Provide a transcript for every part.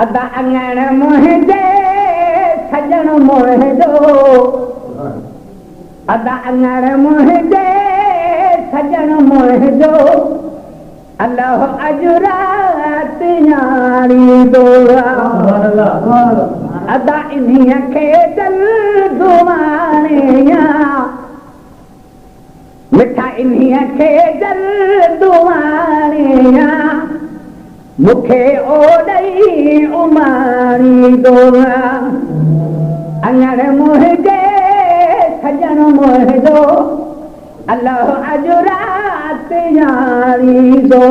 अदा अंगण मुंहिंजे सजण मुंहिंजो अदा अंगण मुंहिंजे सजण मुंहिंजो अल्लाह अॼु राति ॼाणींदो अदा इन्हीअ खे दिल दुआणिया मिठा इन्हीअ खे दिल दुआणिया मूंखे ओॾई उमाणींदो अंगण मुंहिंजे सजण मुंहिंजो अल्लाह अॼु राति ॼाणींदो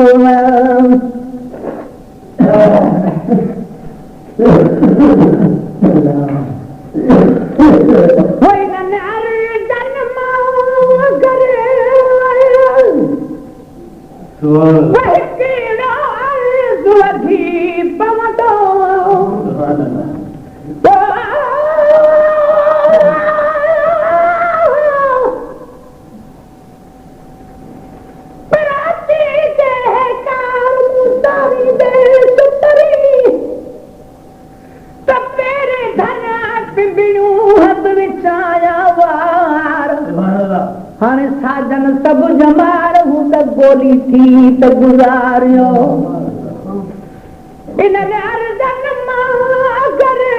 हाणे साजन सभु जमार हूं त गोली थी त गुज़ारियो इन अर्ज़न मां करे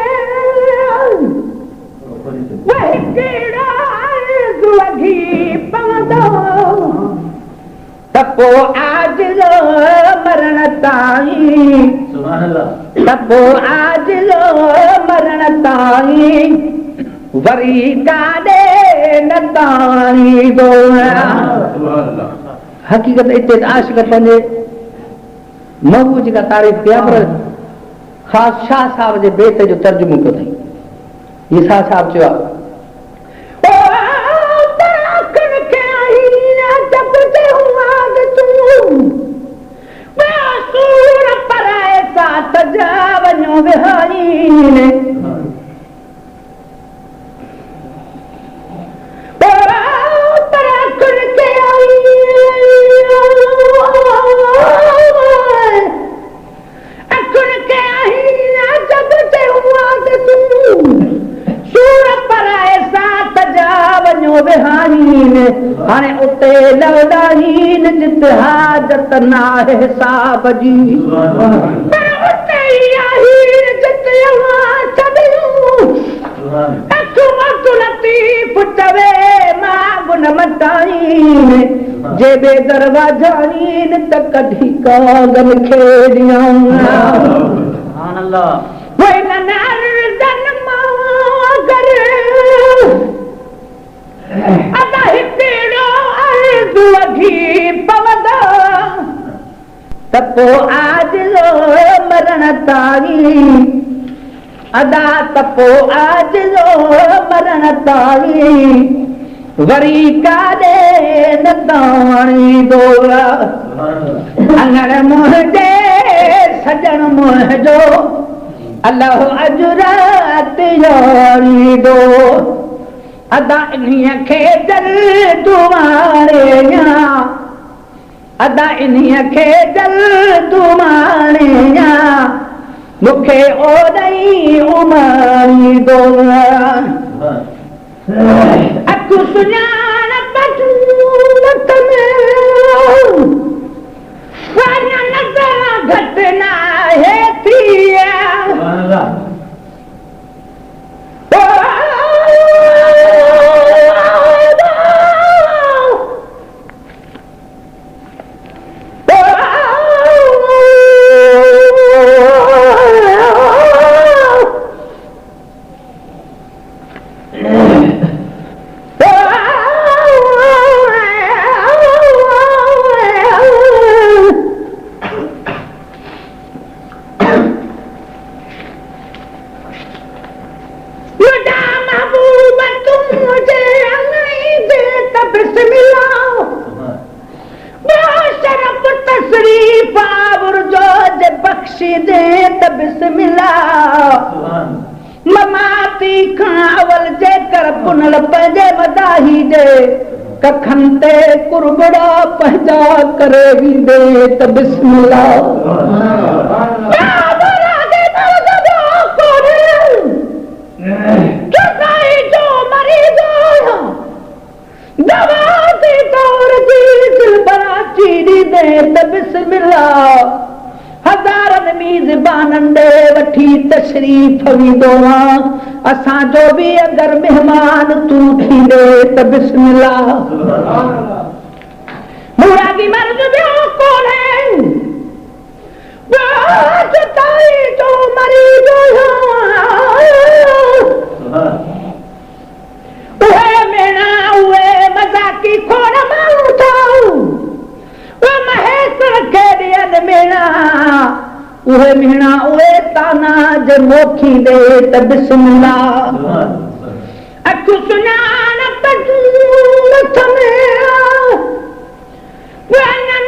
वही कहिड़ा अर्ज़ वधी पवंदो त पोइ आजिलो मरण ताईं त पोइ आजिलो मरण ताईं वरी काॾे न ताणींदो हक़ीक़त हिते आशिक़ पंहिंजे महबूब जी का तारीफ़ कया पर ख़ासि शाह साहब जे बेत जो तर्जुमो कयो अथई ये शाह साहब चयो हाणे उते लवदाहीन जित हाजत नाहे साहब जी उते आहीन जित छॾियूं अखु वक़्तु लतीफ़ चवे मां गुन मटाईन जे बे दरवाजाईन त कढी कागन खे ॾियूं सुभान अल्लाह वई न अर्ज़न मां करे अदा हिकिड़ो अर्ज़ वधी पवंदो त पोइ आजिलो मरण ताईं अदा त पोइ आजिलो मरण ताईं वरी काॾे न ताणींदो अंगण मुंहिंजे सजण मुंहिंजो अल्लाह अॼु राति ॼाणींदो अदा इन्हीअ खे दिल दुआणिया अदा इन्हीअ खे दिल दुआणिया मूंखे ओॾई उमाणींदो अखु सुञाण बदूमत में वञ नज़र घटि नाहे थी कखन ते कुरबड़ा पैदा करे वींदे त बिस्मिल्लाह में त बिस्मिल्लाह हज़ारनि मीज़बाननि ॾे वठी तशरीफ़ वेंदो आं असांजो बि अगरि महिमान तूं थींदे त बिस्मिल्लाह मुरादी मर्द ॿियो कोन्हे जो मरीज उहे मेणा उहे मज़ाकी खोड़ माण्हू अथव उहे महेश्वर खे ॾियनि मेणा उहे मेणा उहे ताना जे मोखी ॾे त बिस्मिल्लाह अखियूं सुञाणप मथ में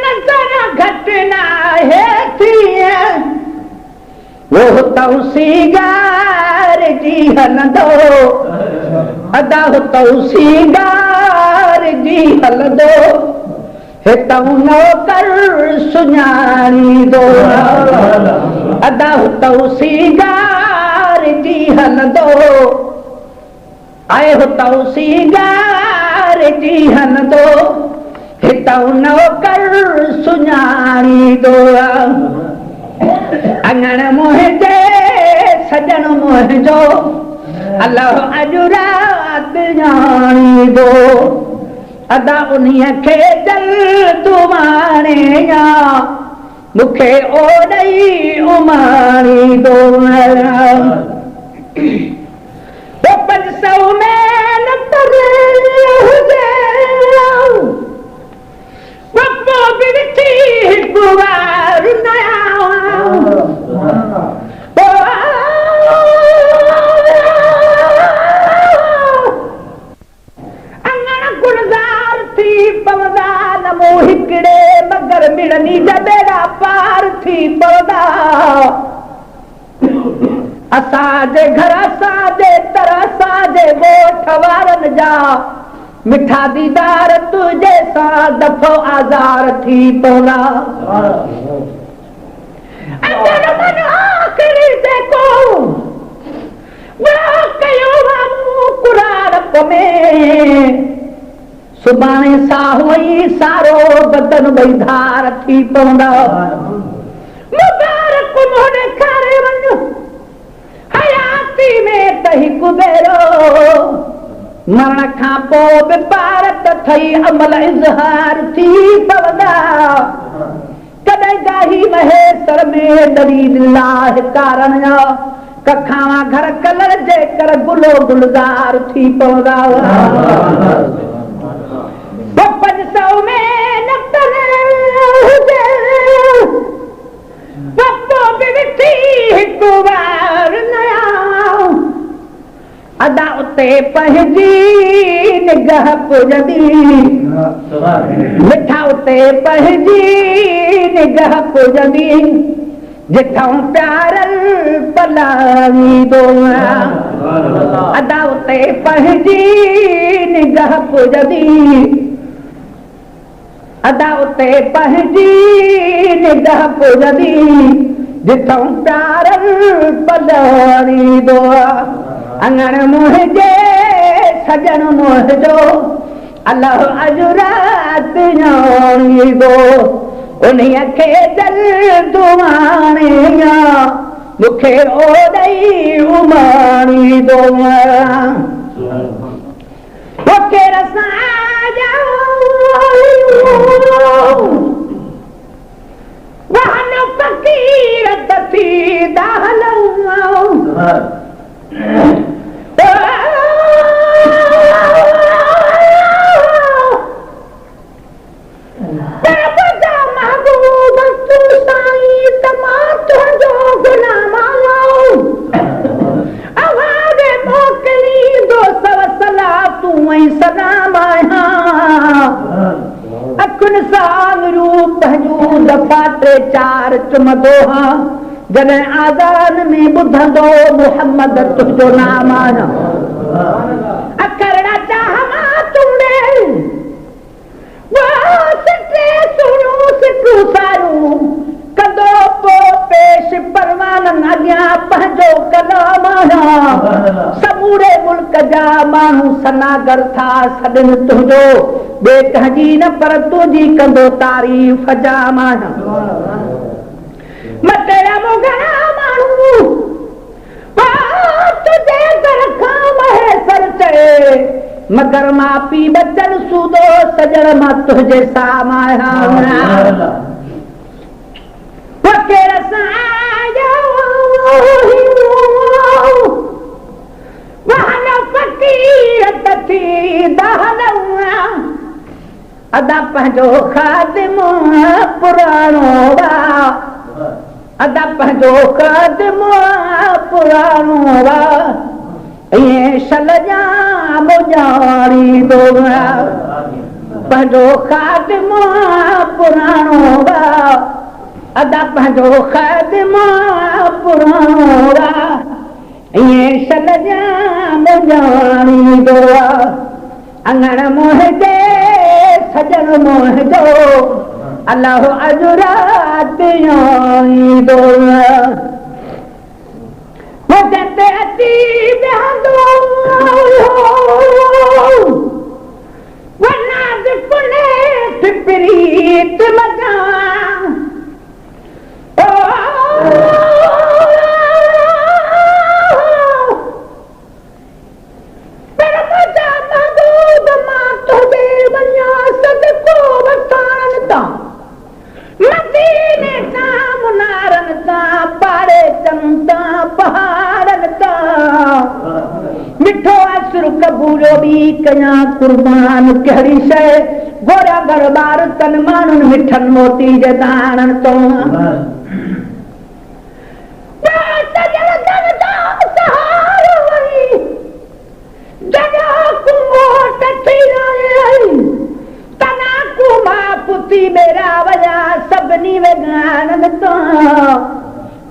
नज़र घटि न आहे थी वो तौसीगार जी हलंदो अदा तौसीगार जी हलंदो हितां नौकर सुञाणींदो अदा तौसीगार जी हलंदो आए हो तौसीगार जी हलंदो हितां नौकर सुञाणींदो अंगण मुंहिंजे सजण मुंहिंजो अलाह अॼु राति ॼाणींदो अदा उन्हीअ खे जल्दुमाणे या मूंखे ओॾई उमाणींदो 500 में न तरे हुजे बप्पो बि ॾिठी हिकु वार नया अंगण गुलज़ार थी पवंदा नमो हिकिड़े मगर मिड़नी जा बेड़ा पार थी पवंदा असांजे घर असांजे तरह असांजे ॻोठ वारनि जा मिठा दीदार तुझे सां दफ़ो आज़ार थी पवंदा मन आख़िरी जेको कयो कुरान में सुभाणे साहो ई सारो बदन ॿई धार थी पवंदा मुबारक मोॾे खारे वञो हयाती में त हिकु भेरो मरण खां पोइ बि भारत थई अमल इज़हार थी पवंदा कॾहिं गाही महेश्वर में दलील लाह कारण कखावा घर कलर जे कर गुलो गुलज़ार थी पवंदा 500 में न तरे हुजे बप्पो बि ॾिठी हिकु वार नया अदा उते पंहिंजी निगाह पुॼंदी मिठा उते पंहिंजी निगाह पुॼंदी जिथां प्यारल पलावींदो अदा उते पंहिंजी निगाह पुॼंदी अदा उते पंहिंजी निगाह पुॼंदी जिथां प्यारल पलावींदो अंगण मुंहिंजे सजण मुंहिंजो अलाह अॼु राति ॼाणींदो उन्हीअ खे जल्दुमाणे मूंखे ओॾई उमाणींदो केर सां वहन फ़क़ीर थी दाहलऊं चार चुमंदो हां जॾहिं आज़ान में ॿुधंदो मुहम्मद तुंहिंजो नाम अखरड़ा चाह मां तुंडे सिटू सारूं कंदो पोइ पेश परवाननि अॻियां पंहिंजो कलाम समूरे मुल्क जा माण्हू सनागर था सॾनि तुंहिंजो ॿिए कंहिंजी न पर तुंहिंजी कंदो तारीफ़ जा माण्हू मटेड़ा घणा माण्हू तुंहिंजे घर खां महेसर चए मगर मां पी बचन सूदो सजण मां तुंहिंजे साम्हूं आहियां अदा पंहिंजो खादिम पुराणो अदा पंहिंजो खादिम पुराणो ईअं शल जा मुजाणींदो पंहिंजो खादिम पुराणो अदा पंहिंजो खादिम पुराणो ईअं शल जा मुजाणींदो अंगण मुंहिंजे सजन मुंहिंजो अलाह अॼु राति ईंदो मुंहिंजे अची वेहंदो वनाद कुने प्रीत मजा कया कुर्बान कहिड़ी शइ गोरा दरबार तन माण्हुनि मिठनि मोती जे दाणनि तो पुती मेरा वया सभिनी वेगाननि तो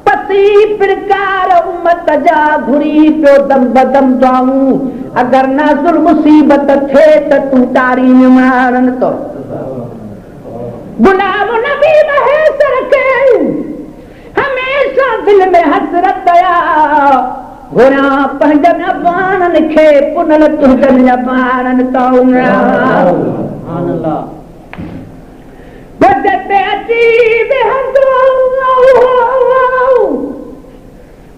पति प्रकार उम्मत जा घुरी पियो दम बदम जाऊं अगर नाज़ुल मुसीबत थे त तू तारी मारन तो गुलाम नबी महेसर के हमेशा दिल में हसरत आया घोड़ा पंजन बाणन खे पुनल तुंजन बाणन तो सुभान अल्लाह बदते अची बेहंदो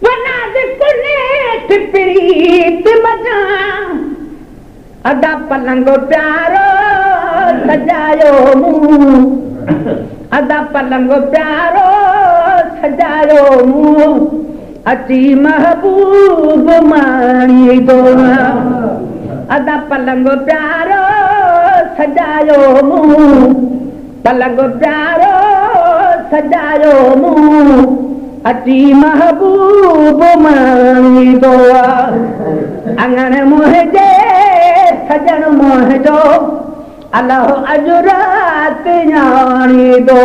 वनाद कुने प्रीत मजा अदा पलंग प्यारो सजायो मुंह अदा पलंग प्यारो सजायो मुंह अची महबूब माणी दो अदा पलंग प्यारो सजायो मुंह पलंग प्यारो सजायो मुंह अची महबूब माणी दो अंगण मुंहिंजे सजन मुंहिंजो अलाह अॼु राति ॼाणींदो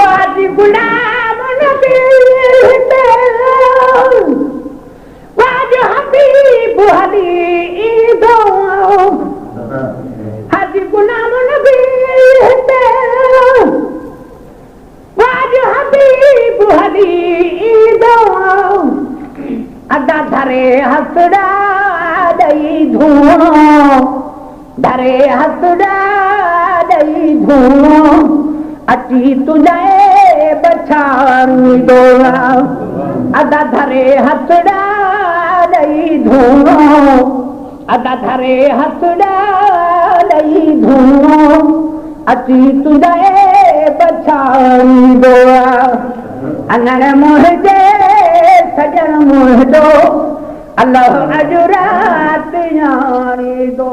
अॼु गुलाम नबी अॼु हबीब हली ईंदो अॼु गुलाम नबी हबीब हली ईंदो अदा धरे हसड़ा ॾई धूणो धरे हसड़ा ॾई धूणो अची तुंहिंजे बछाणींदो अदा धरे हसड़ा ॾई धूणो अदा धरे हसड़ा ॾई धूणो अची तुंहिंजे बछाणींदो अंगण मुंहिंजे सजन मुंहिंजो अलाह अॼु राति ॼाणींदो